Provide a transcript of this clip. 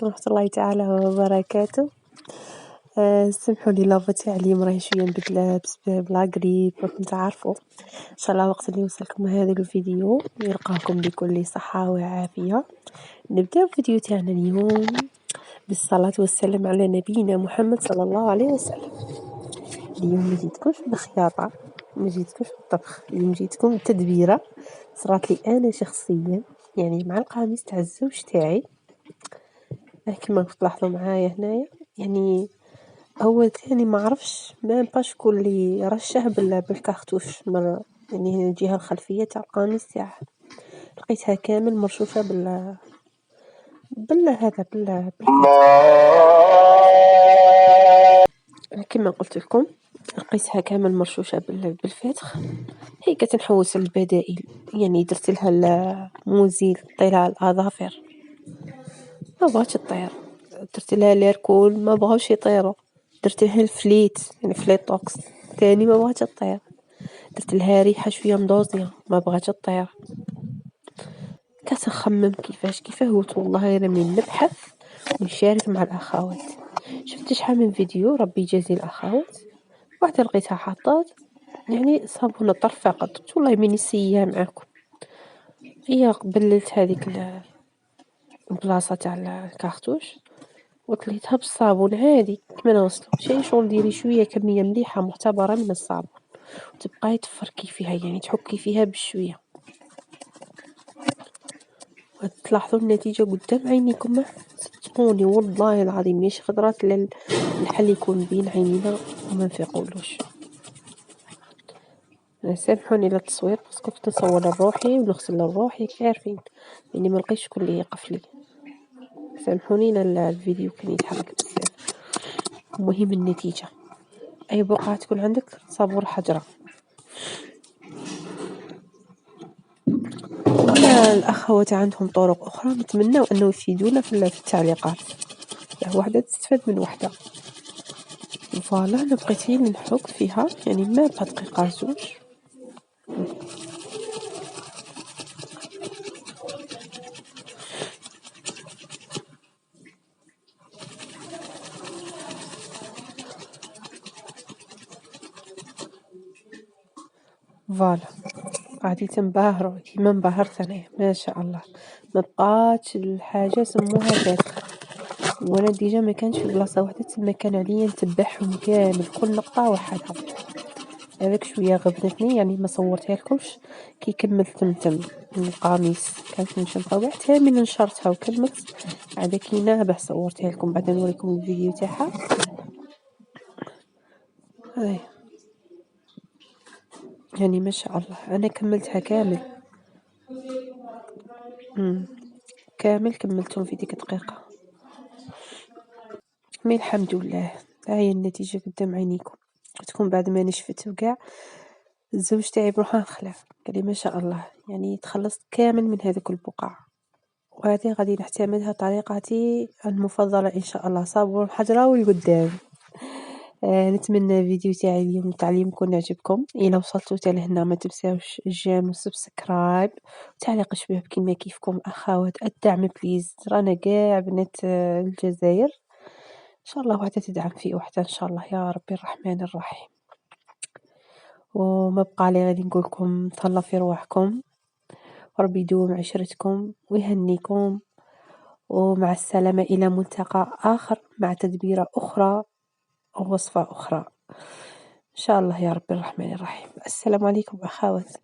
ورحمة الله تعالى وبركاته. سمحوا لي لافا تاعي راهي شوية مبدلة بسبب لا غريب راكم تعرفوا. إن شاء الله وقت اللي يوصلكم هذا الفيديو يلقاكم بكل صحة وعافية. نبدأ الفيديو تاعنا اليوم بالصلاة والسلام على نبينا محمد صلى الله عليه وسلم. اليوم ما جيتكمش بالخياطة، ما جيتكمش بالطبخ، اليوم جيتكم تدبيرة صرات لي أنا شخصيا، يعني مع القميص تاع الزوج تاعي. كما تلاحظوا معايا هنايا، يعني هو ثاني ما عرفش ما شكون اللي رشه بالكارتوش مرة، يعني الجهة الخلفية تاع القميص تاعه لقيتها كامل مرشوشة هذا كما قلت لكم لقيتها كامل مرشوشة بالفتخ. هي كتنحوس البدائل، يعني درت لها الموزيل طيلها الأظافر ما بغاتش تطير، درت لها ليركول ما بغاوش يطيروا، درت لها الفليت يعني فليت توكس تاني ما بغاتش تطير، درت لها ريحة شوية مدوزية ما بغاتش تطير. كتخمم كيفاه والله غير من نبحث ونشارك مع الأخوات. شفت شحال من فيديو ربي يجازي الأخوات، واحدة لقيتها حاطات يعني صابون الطرف فقط، قلت والله ماني سيئة معاكم. هي بللت هذيك البلاصة تاع الكارتوش وطليتها بالصابون عادي كما نغسلو، شي شغل ديري شوية كمية مليحة معتبرة من الصابون وتبقاي تفركي فيها، يعني تحكي فيها بشوية وتلاحظوا النتيجة قدام عينيكم. صدقوني والله العظيم ماشي خضرات الحل يكون بين عينينا وما نفيقولوش. سامحوني على التصوير بس كنت نصور لروحي ونغسل لروحي عارفين، يعني ما لقيتش شكون اللي يقف لي. سامحوني على الفيديو كان يتحرك بزاف. المهم النتيجة، أي بقعة تكون عندك صابون حجرة. الأخوات عندهم طرق أخرى نتمنى أنه يفيدونا في التعليقات، واحدة تستفاد من واحدة. فوالا أنا بقيت غير نحك فيها، يعني ما بقى دقيقة زوج. فوالا غادي تنبهروا كيما انبهرت أنايا ما شاء الله. ما بقاتش الحاجة سموها فاتخة، وانا ديجا ما كانش في بلاصة واحدة تما كان عليا نتبعهم كامل كل نقطة وحدها. هذاك شوية غبنتني، يعني ما صورتها لكمش كي كملت من القميص، كانت نمشي نطوعتها من نشرتها وكملت عاد كي نابه صورتها لكم بعد نوريكم الفيديو تاعها. هاي يعني ما شاء الله انا كملتها كامل. كامل كملتهم في ديك دقيقة. مي الحمد لله هاي النتيجة قدام عينيكم. تكون بعد ما نشفت وكاع الزوج تاعي بروحه نخلع قال لي ما شاء الله، يعني تخلصت كامل من هذوك البقع، وهذه غادي نعتمدها طريقتي المفضلة إن شاء الله، صابون الحجرة والقدام. نتمنى الفيديو تاعي اليوم التعليم يكون عجبكم. إلا وصلتوا حتى لهنا ما تنساوش الجيم والسبسكرايب وتعليق شباب كيما كيفكم أخوات. الدعم بليز، رانا كاع بنات الجزائر إن شاء الله وحدة تدعم في وحدة إن شاء الله يا ربي الرحمن الرحيم. وما بقى لي غير نقولكم تهلاو في رواحكم وربي يدوم عشرتكم ويهنيكم، ومع السلامة إلى ملتقى آخر مع تدبيرة أخرى ووصفة أخرى إن شاء الله يا رب الرحمن الرحيم. السلام عليكم أخوات.